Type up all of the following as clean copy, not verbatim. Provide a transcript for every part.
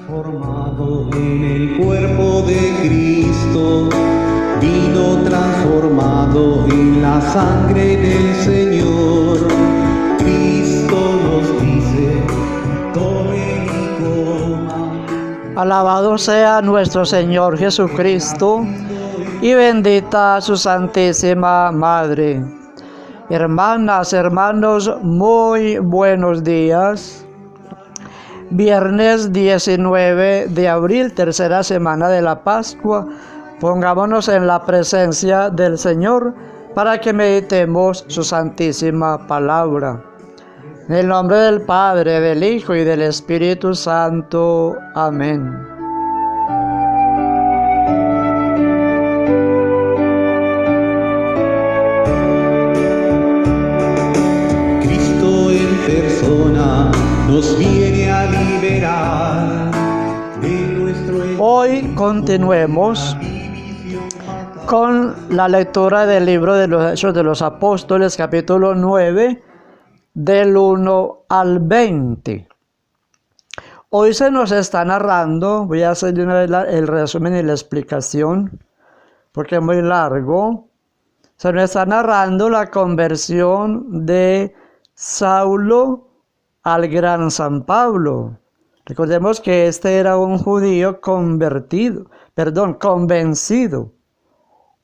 Formado en el cuerpo de Cristo, vino transformado en la sangre del Señor. Cristo nos dice, tomen y coman. Alabado sea nuestro Señor Jesucristo y bendita su Santísima Madre. Hermanas, hermanos, muy buenos días. Viernes 19 de abril, tercera semana de la Pascua. Pongámonos en la presencia del Señor para que meditemos su santísima palabra. En el nombre del Padre, del Hijo y del Espíritu Santo. Amén. Cristo en persona nos viene a liberar de nuestro... Hoy continuemos con la lectura del libro de los Hechos de los Apóstoles, capítulo 9, del 1 al 20. Hoy se nos está narrando, voy a hacer de una vez el resumen y la explicación, porque es muy largo. Se nos está narrando la conversión de Saulo al gran San Pablo. Recordemos que este era un judío convencido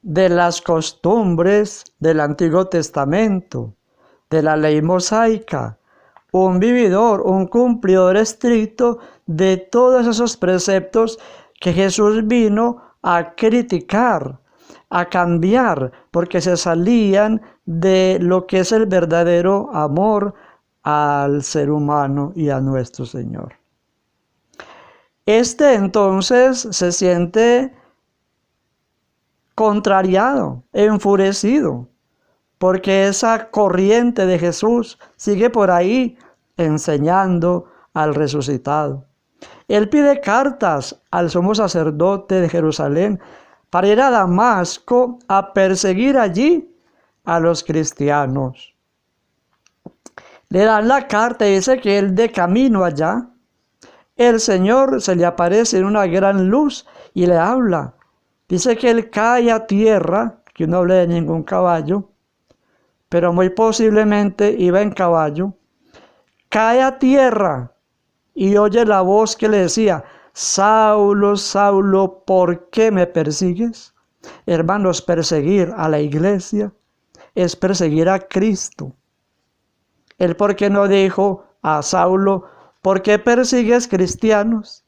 de las costumbres del Antiguo Testamento, de la ley mosaica, un vividor, un cumplidor estricto de todos esos preceptos que Jesús vino a criticar, a cambiar, porque se salían de lo que es el verdadero amor al ser humano y a nuestro Señor. Este entonces se siente contrariado, enfurecido, porque esa corriente de Jesús sigue por ahí enseñando al resucitado. Él pide cartas al sumo sacerdote de Jerusalén para ir a Damasco a perseguir allí a los cristianos. Le dan la carta y dice que él de camino allá, el Señor se le aparece en una gran luz y le habla. Dice que él cae a tierra, que no habla de ningún caballo, pero muy posiblemente iba en caballo. Cae a tierra y oye la voz que le decía: Saulo, Saulo, ¿por qué me persigues? Hermanos, perseguir a la iglesia es perseguir a Cristo. Él, ¿por qué no dijo a Saulo: ¿por qué persigues cristianos?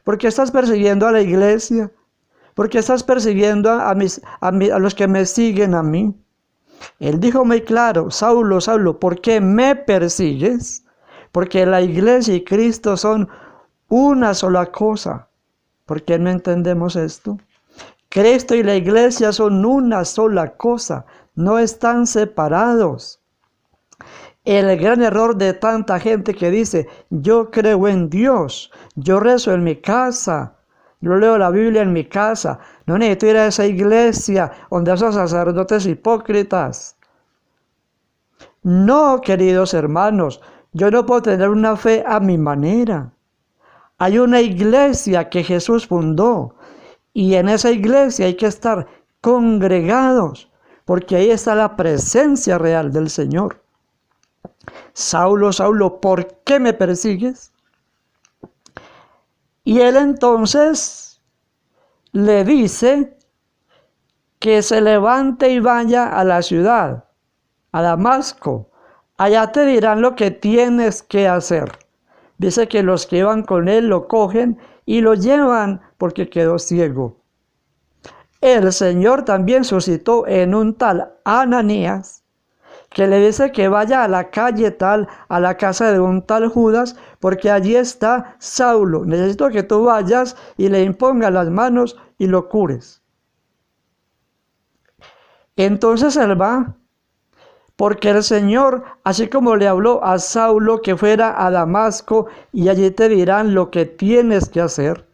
¿Por qué estás persiguiendo a la iglesia? ¿Por qué estás persiguiendo a los que me siguen a mí? Él dijo muy claro: Saulo, Saulo, ¿por qué me persigues? Porque la iglesia y Cristo son una sola cosa. ¿Por qué no entendemos esto? Cristo y la iglesia son una sola cosa, no están separados. El gran error de tanta gente que dice: yo creo en Dios, yo rezo en mi casa, yo leo la Biblia en mi casa, no necesito ir a esa iglesia donde esos sacerdotes hipócritas. No, queridos hermanos, yo no puedo tener una fe a mi manera. Hay una iglesia que Jesús fundó y en esa iglesia hay que estar congregados, porque ahí está la presencia real del Señor. Saulo, Saulo, ¿por qué me persigues? Y él entonces le dice que se levante y vaya a la ciudad, a Damasco. Allá te dirán lo que tienes que hacer. Dice que los que iban con él lo cogen y lo llevan porque quedó ciego. El Señor también suscitó en un tal Ananías, que le dice que vaya a la calle tal, a la casa de un tal Judas, porque allí está Saulo. Necesito que tú vayas y le impongas las manos y lo cures. Entonces él va, porque el Señor, así como le habló a Saulo que fuera a Damasco y allí te dirán lo que tienes que hacer,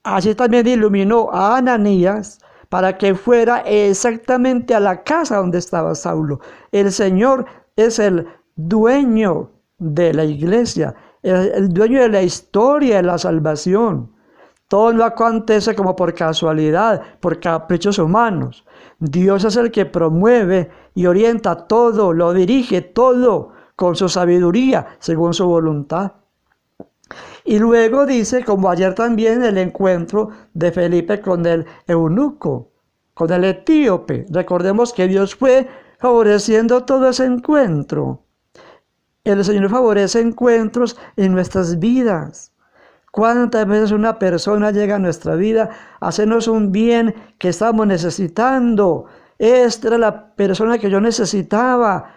así también iluminó a Ananías para que fuera exactamente a la casa donde estaba Saulo. El Señor es el dueño de la iglesia. el dueño de la historia de la salvación. Todo no acontece como por casualidad, por caprichos humanos. Dios es el que promueve y orienta todo, lo dirige todo con su sabiduría, según su voluntad. Y luego dice, como ayer también, el encuentro de Felipe con el eunuco, con el etíope. Recordemos que Dios fue favoreciendo todo ese encuentro. El Señor favorece encuentros en nuestras vidas. ¿Cuántas veces una persona llega a nuestra vida a hacernos un bien que estamos necesitando? Esta era la persona que yo necesitaba.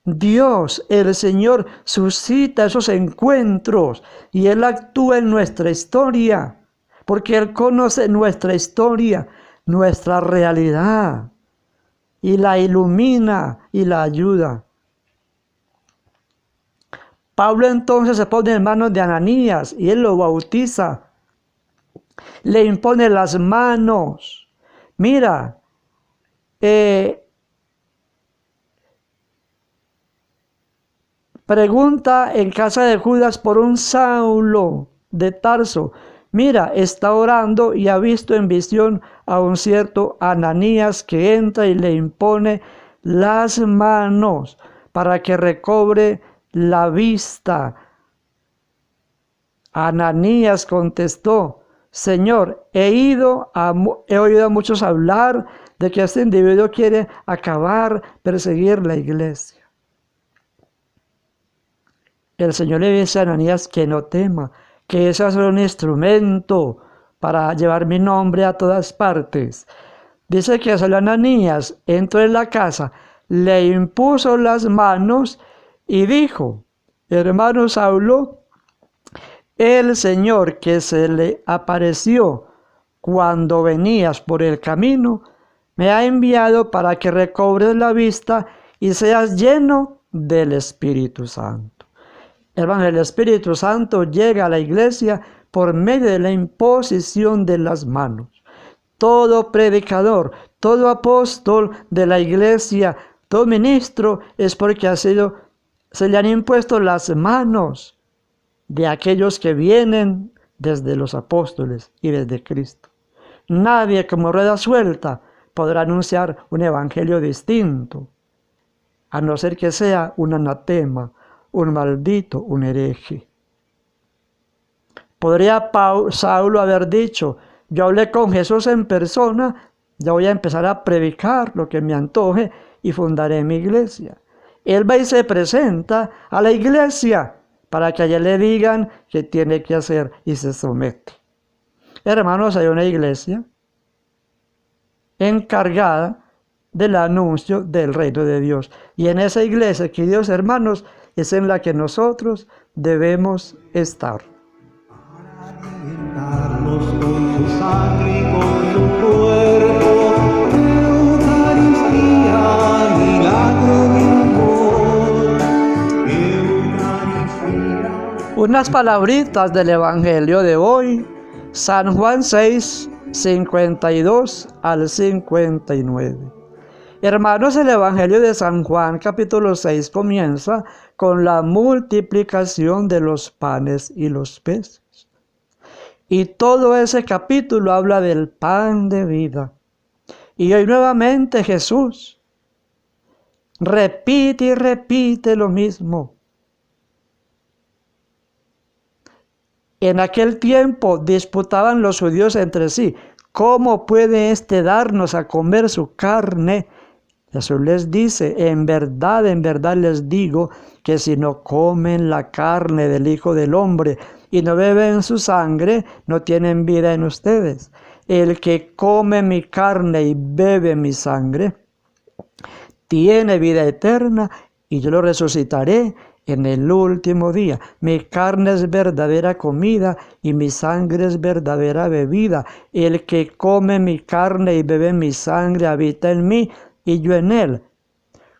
Dios, el Señor, suscita esos encuentros y Él actúa en nuestra historia, porque Él conoce nuestra historia, nuestra realidad, y la ilumina y la ayuda. Pablo entonces se pone en manos de Ananías y él lo bautiza. Le impone las manos. Mira, pregunta en casa de Judas por un Saulo de Tarso. Mira, está orando y ha visto en visión a un cierto Ananías que entra y le impone las manos para que recobre la vista. Ananías contestó: Señor, he oído a muchos hablar de que este individuo quiere acabar, perseguir la iglesia. El Señor le dice a Ananías que no tema, que ese es un instrumento para llevar mi nombre a todas partes. Dice que solo Ananías entró en la casa, le impuso las manos y dijo: hermano Saulo, el Señor que se le apareció cuando venías por el camino, me ha enviado para que recobres la vista y seas lleno del Espíritu Santo. Hermano, el Espíritu Santo llega a la iglesia por medio de la imposición de las manos. Todo predicador, todo apóstol de la iglesia, todo ministro es porque se le han impuesto las manos de aquellos que vienen desde los apóstoles y desde Cristo. Nadie como rueda suelta podrá anunciar un evangelio distinto, a no ser que sea un anatema, un maldito, un hereje. Podría Saulo haber dicho: yo hablé con Jesús en persona, ya voy a empezar a predicar lo que me antoje y fundaré mi iglesia. Él va y se presenta a la iglesia para que allá le digan qué tiene que hacer y se somete. Hermanos, hay una iglesia encargada del anuncio del reino de Dios. Y en esa iglesia, queridos hermanos, es en la que nosotros debemos estar. Alimentarnos con su sangre y con su cuerpo, Eucaristía, milagro de amor, Eucaristía. Unas palabritas del Evangelio de hoy, San Juan 6, 52 al 59. Hermanos, el Evangelio de San Juan capítulo 6 comienza con la multiplicación de los panes y los peces. Y todo ese capítulo habla del pan de vida. Y hoy nuevamente Jesús repite y repite lo mismo. En aquel tiempo disputaban los judíos entre sí: ¿cómo puede éste darnos a comer su carne? Jesús les dice: en verdad les digo que si no comen la carne del Hijo del Hombre y no beben su sangre, no tienen vida en ustedes. El que come mi carne y bebe mi sangre tiene vida eterna, y yo lo resucitaré en el último día. Mi carne es verdadera comida y mi sangre es verdadera bebida. El que come mi carne y bebe mi sangre habita en mí y yo en él.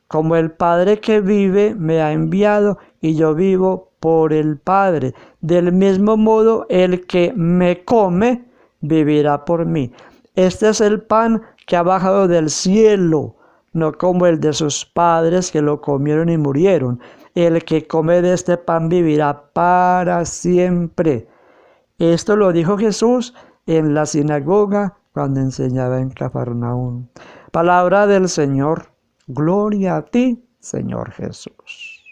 Como el Padre que vive me ha enviado y yo vivo por el Padre, del mismo modo el que me come vivirá por mí. Este es el pan que ha bajado del cielo, no como el de sus padres que lo comieron y murieron. el que come de este pan vivirá para siempre. Esto lo dijo Jesús en la sinagoga cuando enseñaba en Cafarnaúm. Palabra del Señor. Gloria a ti, Señor Jesús.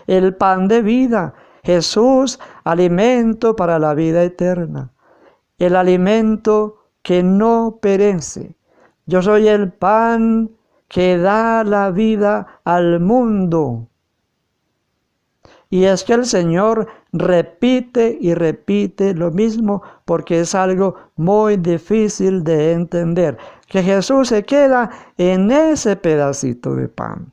El pan de vida. Jesús, alimento para la vida eterna. El alimento que no perece. Yo soy el pan que da la vida al mundo. Y es que el Señor repite y repite lo mismo porque es algo muy difícil de entender, que Jesús se queda en ese pedacito de pan.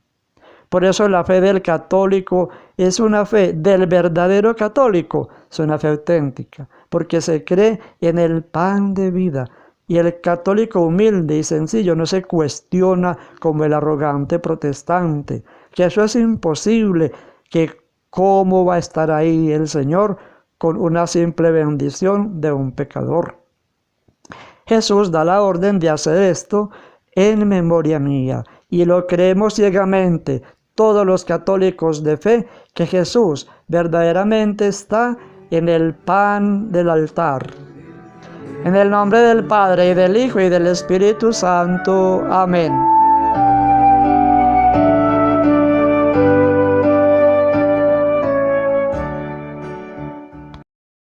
Por eso la fe del católico es una fe del verdadero católico, es una fe auténtica, porque se cree en el pan de vida. Y el católico humilde y sencillo no se cuestiona como el arrogante protestante, que eso es imposible, que cómo va a estar ahí el Señor con una simple bendición de un pecador. Jesús da la orden de hacer esto en memoria mía, y lo creemos ciegamente todos los católicos de fe, que Jesús verdaderamente está en el pan del altar. En el nombre del Padre, y del Hijo, y del Espíritu Santo. Amén.